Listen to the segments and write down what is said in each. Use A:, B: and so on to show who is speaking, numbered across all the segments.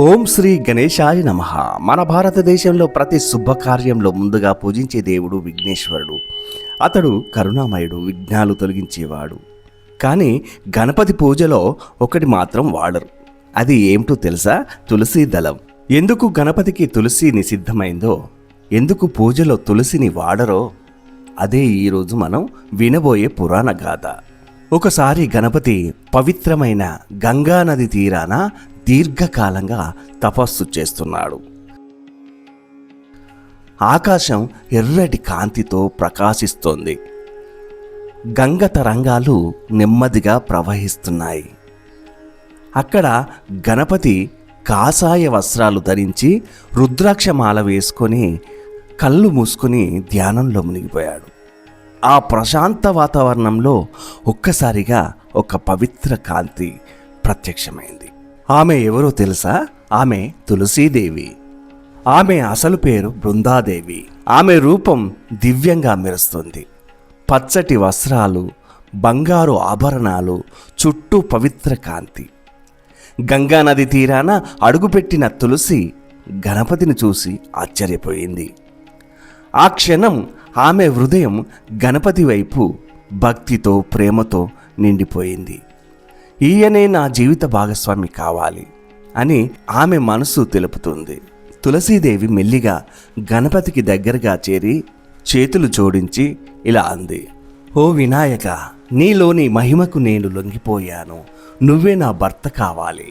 A: ఓం శ్రీ గణేశాయ నమః. మన భారతదేశంలో ప్రతి శుభకార్యంలో ముందుగా పూజించే దేవుడు విఘ్నేశ్వరుడు. అతడు కరుణామయుడు, విఘ్నాలు తొలగించేవాడు. కానీ గణపతి పూజలో ఒకటి మాత్రం వాడరు. అది ఏమిటో తెలుసా? తులసి దళం. ఎందుకు గణపతికి తులసి నిషిద్ధమైందో, ఎందుకు పూజలో తులసిని వాడరో అదే ఈరోజు మనం వినబోయే పురాణ గాథ. ఒకసారి గణపతి పవిత్రమైన గంగా నది తీరాన దీర్ఘకాలంగా తపస్సు చేస్తున్నాడు. ఆకాశం ఎర్రటి కాంతితో ప్రకాశిస్తోంది. గంగ తరంగాలు నెమ్మదిగా ప్రవహిస్తున్నాయి. అక్కడ గణపతి కాషాయ వస్త్రాలు ధరించి రుద్రాక్షమాల వేసుకొని కళ్ళు మూసుకొని ధ్యానంలో మునిగిపోయాడు. ఆ ప్రశాంత వాతావరణంలో ఒక్కసారిగా ఒక పవిత్ర కాంతి ప్రత్యక్షమైంది. ఆమె ఎవరో తెలుసా? ఆమె తులసీదేవి. ఆమె అసలు పేరు బృందాదేవి. ఆమె రూపం దివ్యంగా మెరుస్తుంది. పచ్చటి వస్త్రాలు, బంగారు ఆభరణాలు, చుట్టూ పవిత్ర కాంతి. గంగానది తీరాన అడుగుపెట్టిన తులసి గణపతిని చూసి ఆశ్చర్యపోయింది. ఆ క్షణం ఆమె హృదయం గణపతి వైపు భక్తితో, ప్రేమతో నిండిపోయింది. ఈయనే నా జీవిత భాగస్వామి కావాలి అని ఆమె మనసు తెలుపుతుంది. తులసీదేవి మెల్లిగా గణపతికి దగ్గరగా చేరి చేతులు జోడించి ఇలా అంది: ఓ వినాయక, నీలోని మహిమకు నేను లొంగిపోయాను. నువ్వే నా భర్త కావాలి,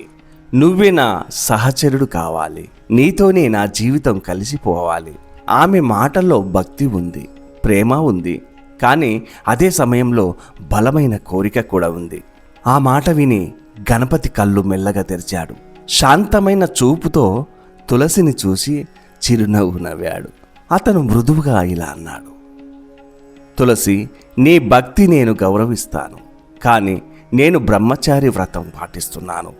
A: నువ్వే నా సహచరుడు కావాలి, నీతోనే నా జీవితం కలిసిపోవాలి. ఆమె మాటల్లో భక్తి ఉంది, ప్రేమ ఉంది, కానీ అదే సమయంలో బలమైన కోరిక కూడా ఉంది. ఆ మాట విని గణపతి కళ్ళు మెల్లగా తెరిచాడు. శాంతమైన చూపుతో తులసిని చూసి చిరునవ్వు నవ్వాడు. అతను మృదువుగా ఇలా అన్నాడు: తులసి, నీ భక్తి నేను గౌరవిస్తాను, కానీ నేను బ్రహ్మచారి వ్రతం పాటిస్తున్నాను.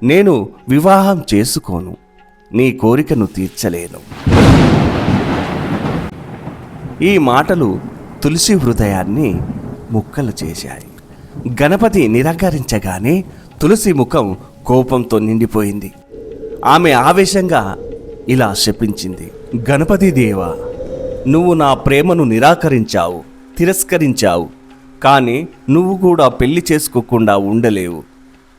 A: నేను వివాహం చేసుకోను, నీ కోరికను తీర్చలేను. ఈ మాటలు తులసి హృదయాన్ని ముక్కలు చేశాయి. గణపతి నిరాకరించగానే తులసి ముఖం కోపంతో నిండిపోయింది. ఆమె ఆవేశంగా ఇలా శపించింది: గణపతి దేవా, నువ్వు నా ప్రేమను నిరాకరించావు, తిరస్కరించావు, కానీ నువ్వు కూడా పెళ్లి చేసుకోకుండా ఉండలేవు.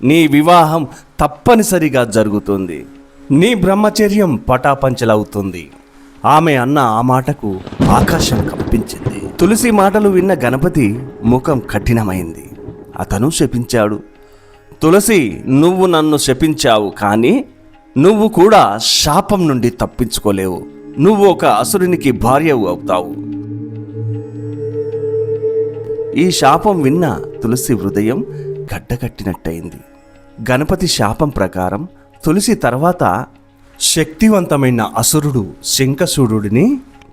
A: నీ వివాహం తప్పనిసరిగా జరుగుతుంది, నీ బ్రహ్మచర్యం పటాపంచలవుతుంది. ఆమె అన్న ఆ మాటకు ఆకాశం కంపించింది. తులసి మాటలు విన్న గణపతి ముఖం కఠినమైంది. అతను శపించాడు: తులసి, నువ్వు నన్ను శపించావు, కానీ నువ్వు కూడా శాపం నుండి తప్పించుకోలేవు. నువ్వు ఒక అసురునికి భార్యవు అవుతావు. ఈ శాపం విన్న తులసి హృదయం గడ్డకట్టినట్టయింది. గణపతి శాపం ప్రకారం తులసి తర్వాత శక్తివంతమైన అసురుడు శంఖచూడుని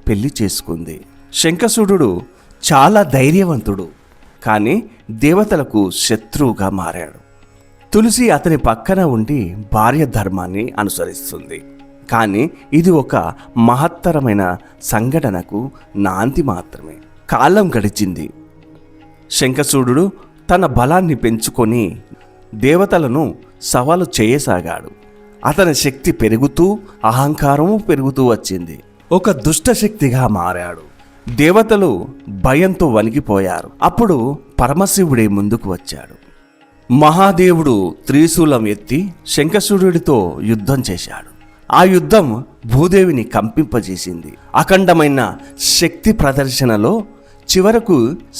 A: పెళ్లి చేసుకుంది. శంఖచూడు చాలా ధైర్యవంతుడు, కానీ దేవతలకు శత్రువుగా మారాడు. తులసి అతని పక్కన ఉండి భార్య ధర్మాన్ని అనుసరిస్తుంది. కానీ ఇది ఒక మహత్తరమైన సంఘటనకు నాంది మాత్రమే. కాలం గడిచింది. శంఖచూడు తన బలాన్ని పెంచుకొని దేవతలను సవాలు చేయసాగాడు. అతని శక్తి పెరుగుతూ, అహంకారము పెరుగుతూ వచ్చింది. ఒక దుష్ట శక్తిగా మారాడు. దేవతలు భయంతో వణికిపోయారు. అప్పుడు పరమశివుడే ముందుకు వచ్చాడు. మహాదేవుడు త్రిశూలం ఎత్తి శంఖచూడుడితో యుద్ధం చేశాడు. ఆ యుద్ధం భూదేవిని కంపింపజేసింది. అఖండమైన శక్తి ప్రదర్శనలో చివరకు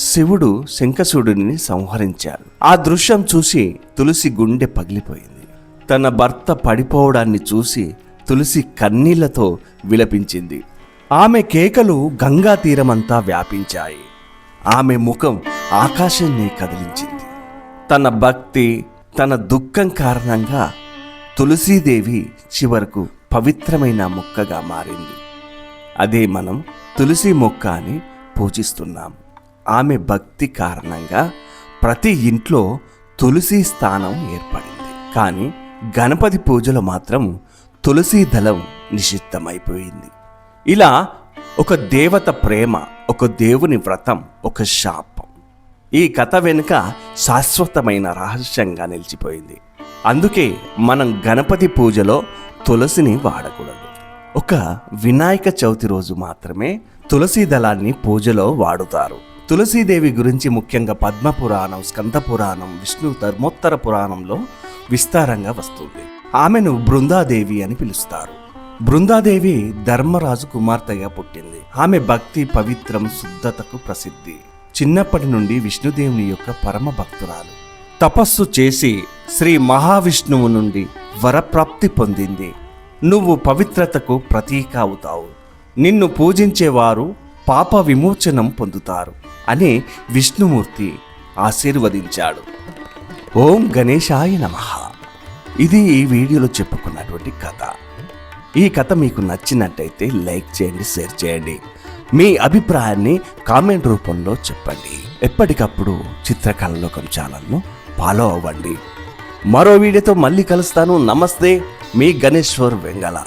A: శివుడు శంఖచూడుని సంహరించాడు. ఆ దృశ్యం చూసి తులసి గుండె పగిలిపోయింది. తన భర్త పడిపోవడాన్ని చూసి తులసి కన్నీళ్లతో విలపించింది. ఆమె కేకలు గంగా తీరమంతా వ్యాపించాయి. ఆమె ముఖం ఆకాశాన్ని కదిలించింది. తన భక్తి, తన దుఃఖం కారణంగా తులసీదేవి చివరకు పవిత్రమైన మొక్కగా మారింది. అదే మనం తులసి మొక్క అని పూజిస్తున్నాం. ఆమె భక్తి కారణంగా ప్రతి ఇంట్లో తులసి స్థానం ఏర్పడింది. కానీ గణపతి పూజలో మాత్రం తులసీ దళం నిషిద్ధమైపోయింది. ఇలా ఒక దేవత ప్రేమ, ఒక దేవుని వ్రతం, ఒక శాపం. ఈ కథ వెనుక శాశ్వతమైన రహస్యంగా నిలిచిపోయింది. అందుకే మనం గణపతి పూజలో తులసిని వాడకూడదు. ఒక వినాయక చవితి రోజు మాత్రమే తులసి దళాన్ని పూజలో వాడుతారు. తులసీదేవి గురించి ముఖ్యంగా పద్మపురాణం, స్కంద పురాణం, విష్ణు ధర్మోత్తర పురాణంలో విస్తారంగా వస్తుంది. ఆమెను బృందాదేవి అని పిలుస్తారు. బృందాదేవి ధర్మరాజు కుమార్తెగా పుట్టింది. ఆమె భక్తి, పవిత్రం, శుద్ధతకు ప్రసిద్ధి. చిన్నప్పటి నుండి విష్ణుదేవుని యొక్క పరమ భక్తురాలు. తపస్సు చేసి శ్రీ మహావిష్ణువు నుండి వరప్రాప్తి పొందింది. నువ్వు పవిత్రతకు ప్రతీక అవుతావు, నిన్ను పూజించేవారు పాప విమోచనం పొందుతారు అని విష్ణుమూర్తి ఆశీర్వదించాడు. ఓం గణేశాయ నమః. ఇది ఈ వీడియోలో చెప్పుకున్నటువంటి కథ. ఈ కథ మీకు నచ్చినట్టయితే లైక్ చేయండి, షేర్ చేయండి. మీ అభిప్రాయాన్ని కామెంట్ రూపంలో చెప్పండి. ఎప్పటికప్పుడు చిత్రకళలోకం ఛానల్ను ఫాలో అవ్వండి. మరో వీడియోతో మళ్ళీ కలుస్తాను. నమస్తే, మీ గణేశ్వర్ వెంగళ.